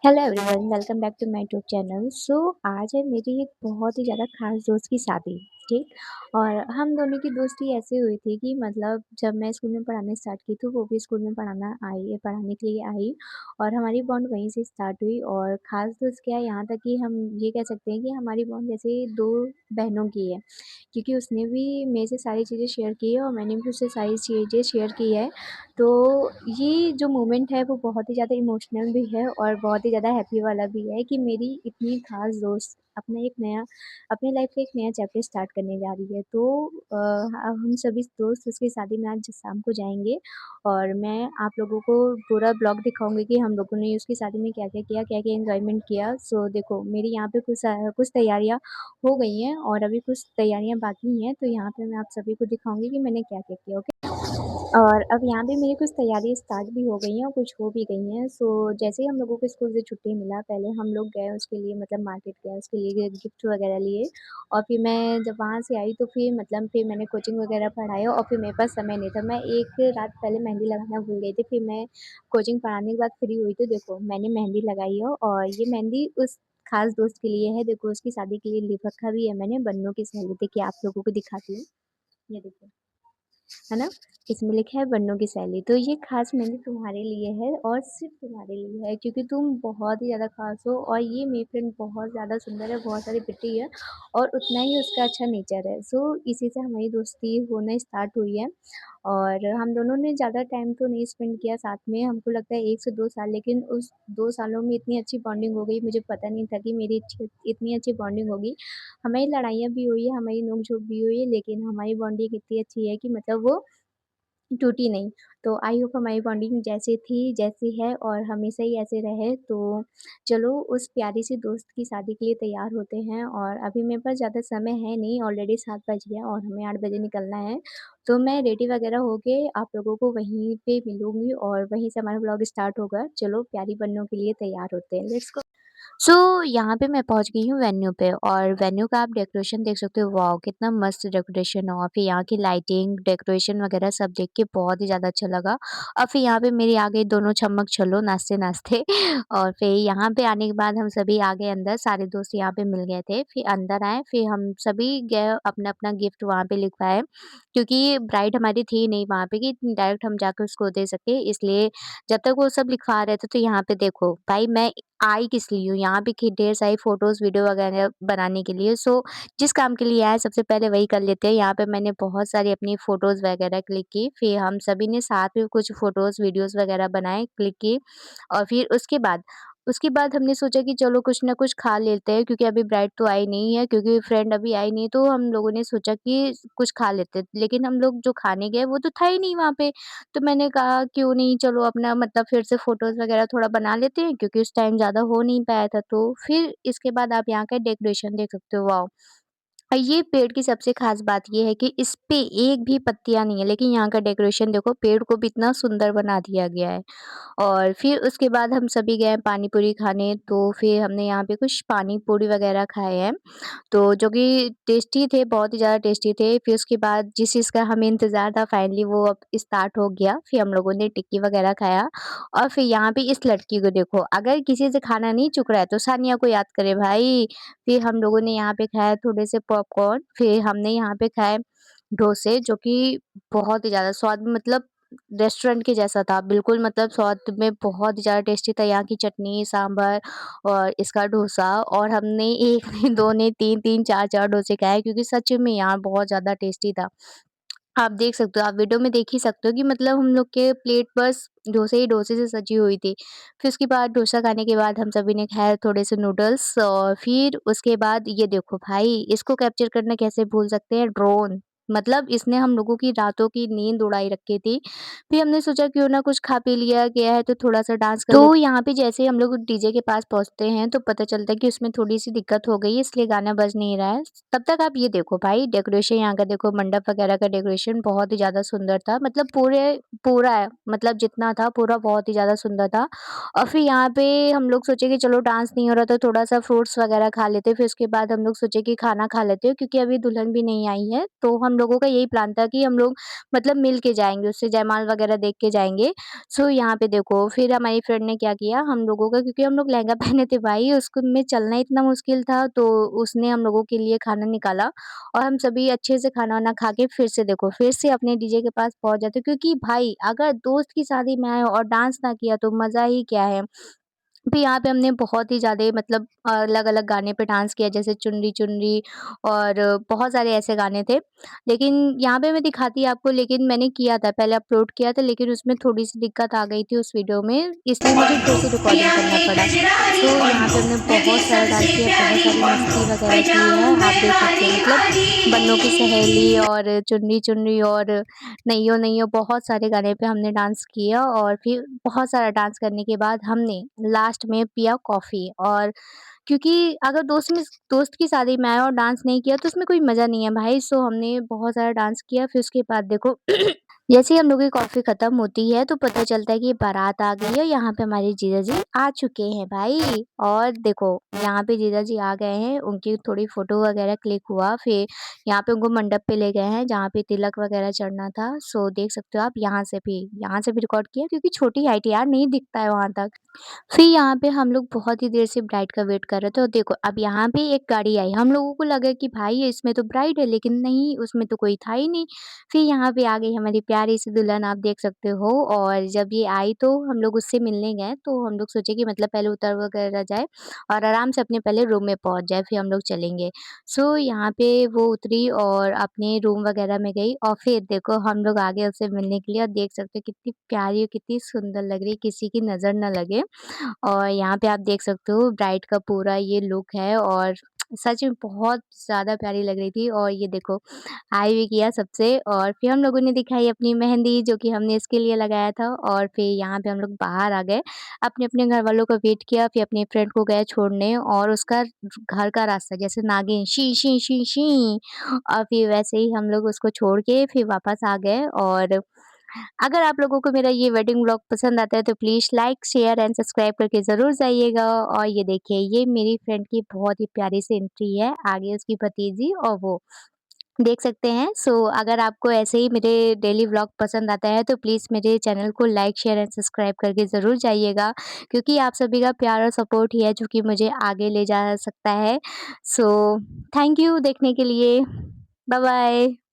Hello everyone, welcome back to my YouTube channel. So आज है मेरी एक बहुत ही ज़्यादा ख़ास दोस्त की शादी, ठीक। और हम दोनों की दोस्ती ऐसे हुई थी कि मतलब जब मैं स्कूल में पढ़ाना स्टार्ट की तो वो भी स्कूल में पढ़ाने के लिए आई और हमारी बॉन्ड वहीं से स्टार्ट हुई। और ख़ास दोस्त क्या है, यहाँ तक कि हम ये कह सकते हैं कि हमारी बॉन्ड जैसे दो बहनों की है, क्योंकि उसने भी मेरे से सारी चीज़ें शेयर की है और मैंने भी उससे सारी चीज़ें शेयर की है। तो ये जो मोमेंट है वो बहुत ही ज़्यादा इमोशनल भी है और बहुत ही ज़्यादा हैप्पी वाला भी है कि मेरी इतनी ख़ास दोस्त अपने लाइफ़ का एक नया चैप्टर स्टार्ट करने जा रही है। तो हम सभी दोस्त उसकी शादी में आज शाम को जाएँगे और मैं आप लोगों को पूरा ब्लॉग दिखाऊँगी कि हम लोगों ने उसकी शादी में क्या-क्या किया, क्या-क्या एन्जॉयमेंट किया। सो देखो, मेरी यहाँ पे कुछ तैयारियाँ हो गई हैं और अभी कुछ तैयारियाँ बाकी हैं, तो यहाँ पे मैं आप सभी को दिखाऊँगी कि मैंने क्या-क्या किया, ओके? और अब यहाँ पे मेरी कुछ तैयारी स्टार्ट भी हो गई हैं और कुछ हो भी गई हैं। सो जैसे ही हम लोगों को स्कूल से छुट्टी मिला, पहले हम लोग गए उसके लिए, मतलब मार्केट गए उसके लिए गिफ्ट वगैरह लिए। और फिर मैं जब वहाँ से आई तो फिर मैंने कोचिंग वगैरह पढ़ाई और फिर मेरे पास समय नहीं था। मैं 1 रात पहले मेहंदी लगाना भूल गई थी। फिर मैं कोचिंग पढ़ाने के बाद फ्री हुई तो देखो मैंने मेहंदी लगाई है और ये मेहंदी उस खास दोस्त के लिए है। देखो उसकी शादी के लिए लिख रखा भी है मैंने, बन्नों की सहेली। देखिए आप लोगों को दिखाती हूँ, ये देखिए। है ना? इसमें लिखा है बन्नों की सैली। तो ये ख़ास मेहंदी तुम्हारे लिए है और सिर्फ़ तुम्हारे लिए है, क्योंकि तुम बहुत ही ज़्यादा ख़ास हो और ये मेरी फ्रेंड बहुत ज़्यादा सुंदर है, बहुत सारी प्रिटी है और उतना ही उसका अच्छा नेचर है। सो इसी से हमारी दोस्ती होना स्टार्ट हुई है। और हम दोनों ने ज़्यादा टाइम तो नहीं स्पेंड किया साथ में, हमको लगता है 1 से 2 साल, लेकिन उस 2 सालों में इतनी अच्छी बॉन्डिंग हो गई, मुझे पता नहीं था कि मेरी इतनी अच्छी बॉन्डिंग होगी। हमारी लड़ाइयाँ भी हुई हैं, हमारी नोक-झोंक भी हुई है, लेकिन हमारी बॉन्डिंग इतनी अच्छी है कि मतलब वो टूटी नहीं। तो आई होप हमारी बॉन्डिंग जैसी थी, जैसी है और हमेशा ही ऐसे रहे। तो चलो उस प्यारी-सी दोस्त की शादी के लिए तैयार होते हैं और अभी मेरे पास ज़्यादा समय है नहीं, ऑलरेडी 7 बज गए और हमें 8 बजे निकलना है। तो मैं रेडी वगैरह होके आप लोगों को वहीं पे मिलूँगी और वहीं से हमारा व्लॉग स्टार्ट होगा। चलो प्यारी बन्नों के लिए तैयार होते हैं, लेट्स गो। यहाँ पे मैं पहुँच गई हूँ वेन्यू पे और वेन्यू का आप डेकोरेशन देख सकते हो, वॉव! कितना मस्त डेकोरेशन है और फिर यहाँ की लाइटिंग, डेकोरेशन वगैरह सब देख के बहुत ही ज़्यादा अच्छा लगा। और फिर यहाँ पे मेरी आ गई दोनों छम्मक छल्लो नाचते-नाचते और फिर यहाँ पे आने के बाद हम सभी आ गए अंदर, सारे दोस्त यहाँ पे मिल गए थे। फिर अंदर आए, फिर हम सभी गए अपना-अपना गिफ्ट वहाँ पे लिखवाए, क्योंकि ब्राइड हमारी थी नहीं वहाँ पे कि डायरेक्ट हम जाके उसको दे सकें, इसलिए जब तक वो सब लिखवा रहे थे, तो यहाँ पे देखो भाई मैं आई किस लिए हूँ, यहाँ पे कि ढेर सारी फ़ोटोज़, वीडियो वगैरह बनाने के लिए। सो जिस काम के लिए आए सबसे पहले वही कर लेते हैं। यहाँ पे मैंने बहुत सारी अपनी फ़ोटोज़ वगैरह क्लिक की, फिर हम सभी ने साथ में कुछ फ़ोटोज़, वीडियोज़ वगैरह बनाए, क्लिक की और फिर उसके बाद हमने सोचा कि चलो कुछ ना कुछ खा लेते हैं, क्योंकि अभी ब्राइड तो आई नहीं है, क्योंकि फ्रेंड अभी आई नहीं, तो हम लोगों ने सोचा कि कुछ खा लेते हैं। लेकिन हम लोग जो खाने गए वो तो था ही नहीं वहाँ पे। तो मैंने कहा क्यों नहीं, चलो अपना मतलब फिर से फ़ोटोज़ वगैरह थोड़ा बना लेते हैं, क्योंकि उस टाइम ज़्यादा हो नहीं पाया था। तो फिर इसके बाद आप यहाँ का डेकोरेशन देख सकते हो, वॉव! ये पेड़ की सबसे ख़ास बात ये है कि इस पे एक भी पत्तियाँ नहीं है, लेकिन यहाँ का डेकोरेशन देखो, पेड़ को भी इतना सुंदर बना दिया गया है। और फिर उसके बाद हम सभी गए पानी पूरी खाने, तो फिर हमने यहाँ पे कुछ पानी पूरी वगैरह खाए हैं। तो जो कि टेस्टी थे, बहुत ही ज़्यादा टेस्टी थे। फिर उसके बाद जिस चीज़ का हमें इंतज़ार था फाइनली वो अब स्टार्ट हो गया। फिर हम लोगों ने टिक्की वगैरह खाया और फिर यहाँ पे इस लड़की को देखो, अगर किसी से खाना नहीं चुक रहा है तो सानिया को याद करे भाई। फिर हम लोगों ने यहाँ पे खाए थोड़े से पॉपकॉर्न, फिर हमने यहाँ पे खाए डोसे, जो कि बहुत ही ज़्यादा स्वाद में मतलब रेस्टोरेंट के जैसा था। बिल्कुल मतलब स्वाद में बहुत ही ज़्यादा टेस्टी था। यहाँ की चटनी, सांभर और इसका डोसा, और हमने 1 नहीं 2 नहीं 3-3 4-4 डोसे खाए, क्योंकि सच में यार बहुत ज़्यादा टेस्टी था। आप देख सकते हो, आप वीडियो में देख ही सकते हो कि मतलब हम लोग के प्लेट बस डोसे ही डोसे से सजी हुई थी। फिर उसके बाद डोसा खाने के बाद हम सभी ने खाए थोड़े से नूडल्स और फिर उसके बाद ये देखो भाई, इसको कैप्चर करना कैसे भूल सकते हैं, ड्रोन। मतलब इसने हम लोगों की रातों की नींद उड़ाई रखी थी। फिर हमने सोचा क्यों ना कुछ खा पी लिया गया है तो थोड़ा-सा डांस कर तो यहाँ पे जैसे ही हम लोग डीजे के पास पहुँचते हैं तो पता चलता है कि उसमें थोड़ी-सी दिक्कत हो गई है, इसलिए गाना बज नहीं रहा है। तब तक आप ये देखो भाई, डेकोरेशन यहाँ का देखो, मंडप वगैरह का डेकोरेशन बहुत ही ज़्यादा सुंदर था। मतलब पूरा है, मतलब जितना था पूरा बहुत ही ज़्यादा सुंदर था। और फिर यहाँ पे हम लोग सोचे कि चलो डांस नहीं हो रहा तो थोड़ा-सा फ्रूट्स वगैरह खा लेते हैं। फिर उसके बाद हम लोग सोचे कि खाना खा लेते हैं, क्योंकि अभी दुल्हन भी नहीं आई है। तो हम हम लोगों का यही प्लान था कि हम लोग मतलब मिल के जाएँगे, उससे जयमाल वगैरह देख के जाएँगे। सो यहाँ पे देखो फिर हमारी फ्रेंड ने क्या किया, हम लोगों का क्योंकि हम लोग लहंगा पहने थे भाई, उसको में चलना इतना मुश्किल था, तो उसने हम लोगों के लिए खाना निकाला और हम सभी अच्छे से खाना-वाना खा के फिर से देखो, फिर से अपने डीजे के पास पहुँच जाते क्योंकि भाई अगर दोस्त की शादी में आए और डांस ना किया तो मज़ा ही क्या है। फिर यहाँ पे हमने बहुत ही ज़्यादा मतलब अलग-अलग गाने पे डांस किया जैसे चुनरी चुनरी और बहुत सारे ऐसे गाने थे। लेकिन यहाँ पे मैं दिखाती आपको लेकिन मैंने किया था, पहले अपलोड किया था लेकिन उसमें थोड़ी-सी दिक्कत आ गई थी उस वीडियो में, इसलिए मुझे फिर पलटू से रिकॉर्डिंग यहाँ करना के पड़ा। सो गजरानी यहाँ पे पलटू हमने नदी बहुत सारा डांस किया, सरस्वती बहुत आई सारी पलटू मस्ती वगैरह की है, बजाऊं आप मैं देख सकते हैं ताली मतलब बन्नों की ताली। सहेली और चुन्नी चुन्नी और नैयो नैयो बहुत सारे गाने पे हमने डांस किया और फिर बहुत सारा डांस करने के बाद हमने लास्ट में पिया कॉफ़ी और क्योंकि अगर दोस्त की शादी में आए और डांस नहीं किया तो उसमें कोई मज़ा नहीं है भाई। सो हमने बहुत सारा डांस किया फिर उसके बाद देखो जैसे ही हम लोगों की कॉफ़ी ख़त्म होती है तो पता चलता है कि बारात आ गई है, यहाँ पे हमारे जीजा जी आ चुके हैं भाई। और देखो यहाँ पे जीजा जी आ गए हैं, उनकी थोड़ी फ़ोटो वग़ैरह क्लिक हुआ, फिर यहाँ पे उनको मंडप पे ले गए हैं जहाँ पे तिलक वग़ैरह चढ़ना था। सो देख सकते हो आप यहाँ से भी रिकॉर्ड किया क्योंकि छोटी हाइट है यार, नहीं दिखता है वहाँ तक। फिर यहाँ पे हम लोग बहुत ही देर से ब्राइड का वेट कर रहे थे और देखो अब यहाँ पे एक गाड़ी आई। हम लोगों को लगा कि भाई इसमें तो ब्राइड है लेकिन नहीं, उसमें तो कोई था ही नहीं। फिर यहाँ पे आ गई हमारी प्यारी सी दुल्हन आप देख सकते हो और जब ये आई तो हम लोग उससे मिलने गए तो हम लोग सोचे कि मतलब पहले उतर वगैरह जाए और आराम से अपने पहले रूम में पहुँच जाए फिर हम लोग चलेंगे। सो यहाँ पे वो उतरी और अपने रूम वगैरह में गई और फिर देखो हम लोग आ गए उससे मिलने के लिए और देख सकते हो कितनी प्यारी और कितनी सुंदर लग रही है, किसी की नज़र ना लगे। और यहाँ पे आप देख सकते हो ब्राइड का पूरा ये लुक है और सच में बहुत ज़्यादा प्यारी लग रही थी और ये देखो हाय भी किया सबसे और फिर हम लोगों ने दिखाई अपनी मेहंदी जो कि हमने इसके लिए लगाया था और फिर यहाँ पे हम लोग बाहर आ गए। अपने-अपने घरवालों का वेट किया फिर अपने फ्रेंड को गए छोड़ने और उसका घर का रास्ता जैसे नागिन शी शी शी शी और फिर वैसे ही हम लोग उसको छोड़ के फिर वापस आ गए और अगर आप लोगों को मेरा ये वेडिंग व्लॉग पसंद आता है तो please like, share and subscribe करके ज़रूर जाइएगा और ये देखिए ये मेरी फ्रेंड की बहुत ही प्यारी सी एंट्री है, आगे उसकी भतीजी और वो देख सकते हैं। सो अगर आपको ऐसे ही मेरे डेली व्लॉग पसंद आता है तो प्लीज़ मेरे चैनल को लाइक, शेयर एंड सब्सक्राइब करके ज़रूर जाइएगा क्योंकि आप सभी का प्यार और सपोर्ट ही है जो कि मुझे आगे ले जा सकता है। सो थैंक यू देखने के लिए। Bye bye.